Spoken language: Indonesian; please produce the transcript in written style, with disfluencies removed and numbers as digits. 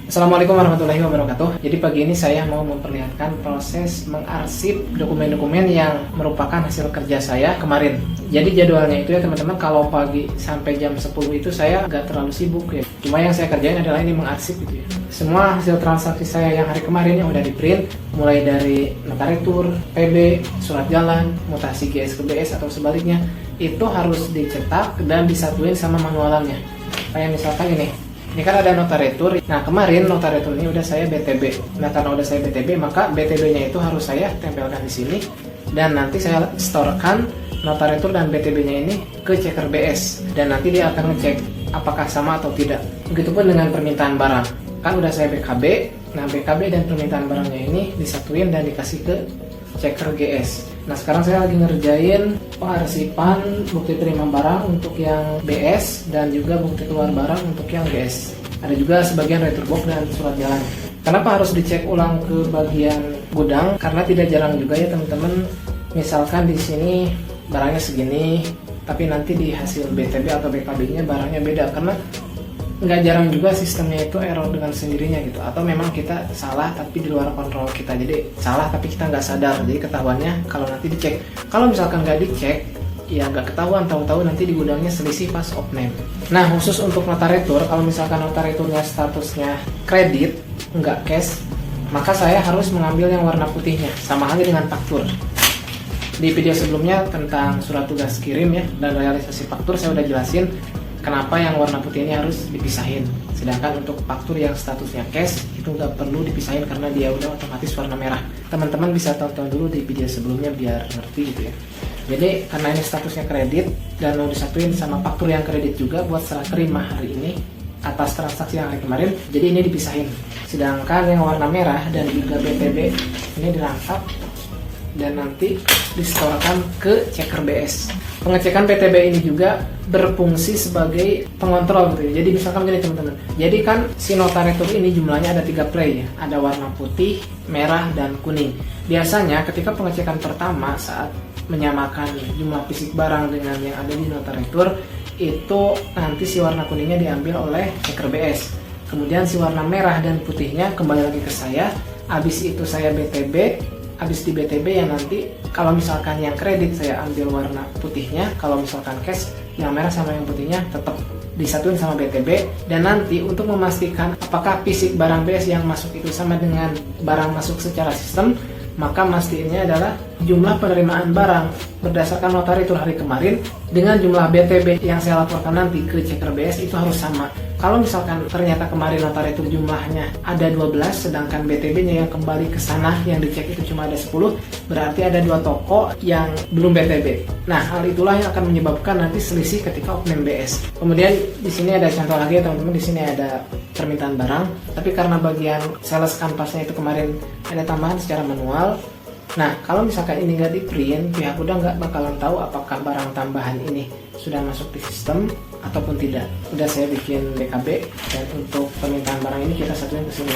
Assalamualaikum warahmatullahi wabarakatuh. Jadi pagi ini saya mau memperlihatkan proses mengarsip dokumen-dokumen yang merupakan hasil kerja saya kemarin. Jadi jadwalnya itu ya teman-teman, kalau pagi sampai jam 10 itu saya nggak terlalu sibuk ya. Cuma yang saya kerjain adalah ini mengarsip gitu ya. Semua hasil transaksi saya yang hari kemarin yang udah di print, mulai dari notaritur, PB, surat jalan, mutasi GS ke BS atau sebaliknya, itu harus dicetak dan disatuin sama manualannya. Kayak misalkan ini kan ada notaritur. Nah kemarin notaritur ini udah saya BTB. Nah karena udah saya BTB, maka BTB-nya itu harus saya tempelkan di sini dan nanti saya storekan notaritur dan BTB-nya ini ke checker BS dan nanti dia akan ngecek apakah sama atau tidak. Begitupun dengan permintaan barang. Kan udah saya BKB. Nah BKB dan permintaan barangnya ini disatuin dan dikasih ke checker GS. Nah sekarang saya lagi ngerjain pengarsipan bukti terima barang untuk yang BS dan juga bukti keluar barang untuk yang GS. Ada juga sebagian retur box dan surat jalan. Kenapa harus dicek ulang ke bagian gudang? Karena tidak jarang juga ya teman-teman, misalkan di sini barangnya segini, tapi nanti di hasil BTB atau BKB-nya barangnya beda. Karena nggak jarang juga sistemnya itu error dengan sendirinya gitu, atau memang kita salah tapi di luar kontrol kita, jadi salah tapi kita nggak sadar, jadi ketahuannya kalau nanti dicek. Kalau misalkan nggak dicek ya nggak ketahuan, tahu-tahu nanti di gudangnya selisih pas opname. Nah khusus untuk notaritur, kalau misalkan notariturnya statusnya kredit nggak cash, maka saya harus mengambil yang warna putihnya, sama halnya dengan faktur. Di video sebelumnya tentang surat tugas kirim ya dan realisasi faktur saya udah jelasin kenapa yang warna putih ini harus dipisahin. Sedangkan untuk faktur yang statusnya cash itu nggak perlu dipisahin karena dia udah otomatis warna merah. Teman-teman bisa tonton dulu di video sebelumnya biar ngerti gitu ya. Jadi karena ini statusnya kredit dan mau disatuin sama faktur yang kredit juga buat serah terima hari ini atas transaksi yang hari kemarin, jadi ini dipisahin. Sedangkan yang warna merah dan juga BTB ini dirangkap dan nanti disetorkan ke checker BS. Pengecekan PTB ini juga berfungsi sebagai pengontrol gitu ya. Jadi misalkan gini teman-teman, jadi kan si notaritur ini jumlahnya ada 3 play ya, ada warna putih, merah, dan kuning. Biasanya ketika pengecekan pertama saat menyamakan jumlah fisik barang dengan yang ada di notaritur, itu nanti si warna kuningnya diambil oleh checker BS. Kemudian si warna merah dan putihnya kembali lagi ke saya. Habis itu saya BTB. Habis di BTB yang nanti kalau misalkan yang kredit saya ambil warna putihnya, kalau misalkan cash yang merah sama yang putihnya tetap disatuin sama BTB. Dan nanti untuk memastikan apakah fisik barang BS yang masuk itu sama dengan barang masuk secara sistem, maka mastiinnya adalah jumlah penerimaan barang berdasarkan notaritur hari kemarin dengan jumlah BTB yang saya laporkan nanti ke checker BS itu harus sama. Kalau misalkan ternyata kemarin notaritur jumlahnya ada 12, sedangkan BTB-nya yang kembali ke sana yang dicek itu cuma ada 10, berarti ada 2 toko yang belum BTB. Nah, hal itulah yang akan menyebabkan nanti selisih ketika opname BS. Kemudian di sini ada contoh lagi ya teman-teman, di sini ada permintaan barang, tapi karena bagian sales kanvasnya itu kemarin ada tambahan secara manual. Nah, kalau misalkan ini nggak di print, pihak gudang nggak bakalan tahu apakah barang tambahan ini sudah masuk di sistem ataupun tidak. Udah saya bikin BKB dan untuk permintaan barang ini kita satuin ke sini.